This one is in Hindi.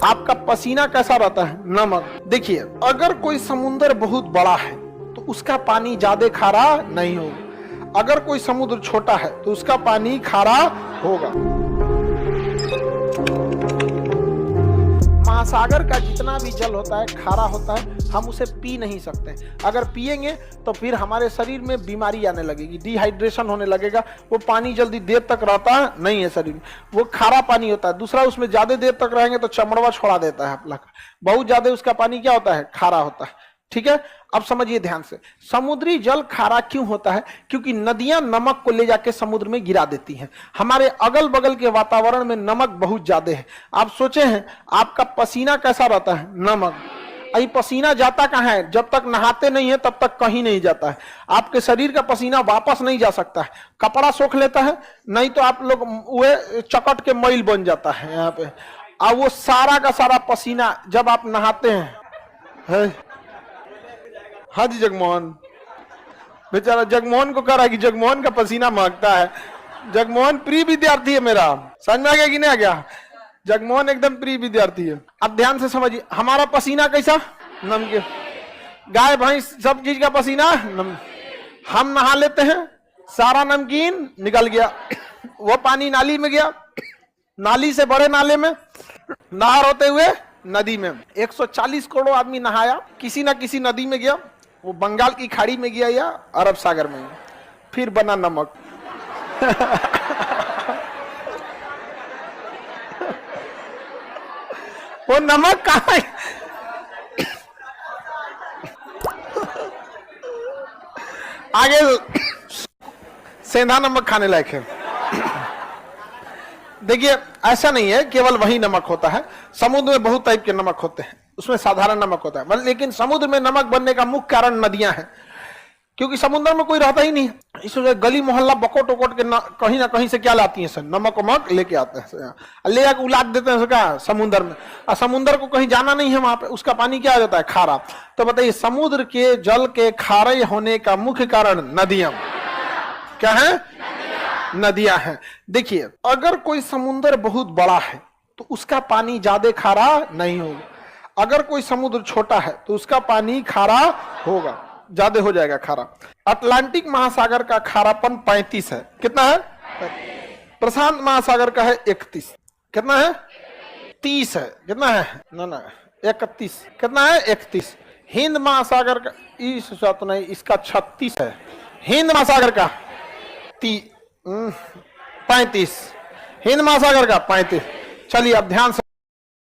आपका पसीना कैसा रहता है? नमक। देखिए, अगर कोई समुद्र बहुत बड़ा है तो उसका पानी ज्यादा खारा नहीं होगा, अगर कोई समुद्र छोटा है तो उसका पानी खारा होगा। महासागर का जितना भी जल होता है खारा होता है, हम उसे पी नहीं सकते। अगर पिएंगे तो फिर हमारे शरीर में बीमारी आने लगेगी, डिहाइड्रेशन होने लगेगा, वो पानी जल्दी देर तक रहता नहीं है शरीर में, वो खारा पानी होता है। दूसरा, उसमें ज्यादा देर तक रहेंगे तो चमड़वा छोड़ा देता है अपना, बहुत ज्यादा उसका पानी क्या होता है? खारा होता है। ठीक है, अब समझिए ध्यान से, समुद्री जल खारा क्यों होता है? क्योंकि नदियां नमक को ले जाके समुद्र में गिरा देती हैं। हमारे अगल बगल के वातावरण में नमक बहुत ज्यादा है। आप सोचे हैं आपका पसीना कैसा रहता है? नमक। अभी पसीना जाता कहाँ है? जब तक नहाते नहीं है तब तक कहीं नहीं जाता है। आपके शरीर का पसीना वापस नहीं जा सकता है, कपड़ा सोख लेता है, नहीं तो आप लोग वो चकट के मैल बन जाता है यहाँ पे। और वो सारा का सारा पसीना जब आप नहाते हैं, हाँ जी जगमोहन, बेचारा जगमोहन को कह रहा है कि जगमोहन का पसीना महकता है। जगमोहन प्रिय विद्यार्थी है मेरा, समझ में आ गया कि नहीं आ गया? जगमोहन एकदम प्रिय विद्यार्थी है। अब ध्यान से समझिए, हमारा पसीना कैसा? नमकीन। गाय भैंस सब चीज का पसीना हम नहा लेते हैं, सारा नमकीन निकल गया, वो पानी नाली में गया, नाली से बड़े नाले में, नहर होते हुए नदी में। 140 करोड़ आदमी नहाया, किसी ना किसी नदी में गया, वो बंगाल की खाड़ी में गया या अरब सागर में गया, फिर बना नमक। वो नमक कहाँ है? आगे सेंधा नमक खाने लायक है। देखिए, ऐसा नहीं है केवल वही नमक होता है, समुद्र में बहुत टाइप के नमक होते हैं, उसमें साधारण नमक होता है, लेकिन समुद्र में नमक बनने का मुख्य कारण नदियां हैं, क्योंकि समुद्र में कोई रहता ही नहीं। इसलिए गली मोहल्ला बकोट वकोट के कहीं ना कहीं से क्या लाती हैं सर? नमक वमक लेके आते हैं, ले जाकर उलाट देते हैं क्या समुद्र में, और समुद्र को कहीं जाना नहीं है, वहां पे उसका पानी क्या आ जाता है? खारा। तो बताइए, समुद्र के जल के खारे होने का मुख्य कारण नदियां क्या है? नदियां हैं। देखिए, अगर कोई समुद्र बहुत बड़ा है तो उसका पानी ज्यादा खारा नहीं होगा, अगर कोई समुद्र छोटा है तो उसका पानी खारा होगा, ज्यादा हो जाएगा खारा। अटलांटिक महासागर का खारापन 35 है। कितना है? प्रशांत महासागर का है 31। कितना है? 30 है। कितना है? ना 31। कितना है? 31। हिंद महासागर का इस तो नहीं, इसका 36 है। हिंद महासागर का 35, हिंद महासागर का 35। चलिए अब ध्यान से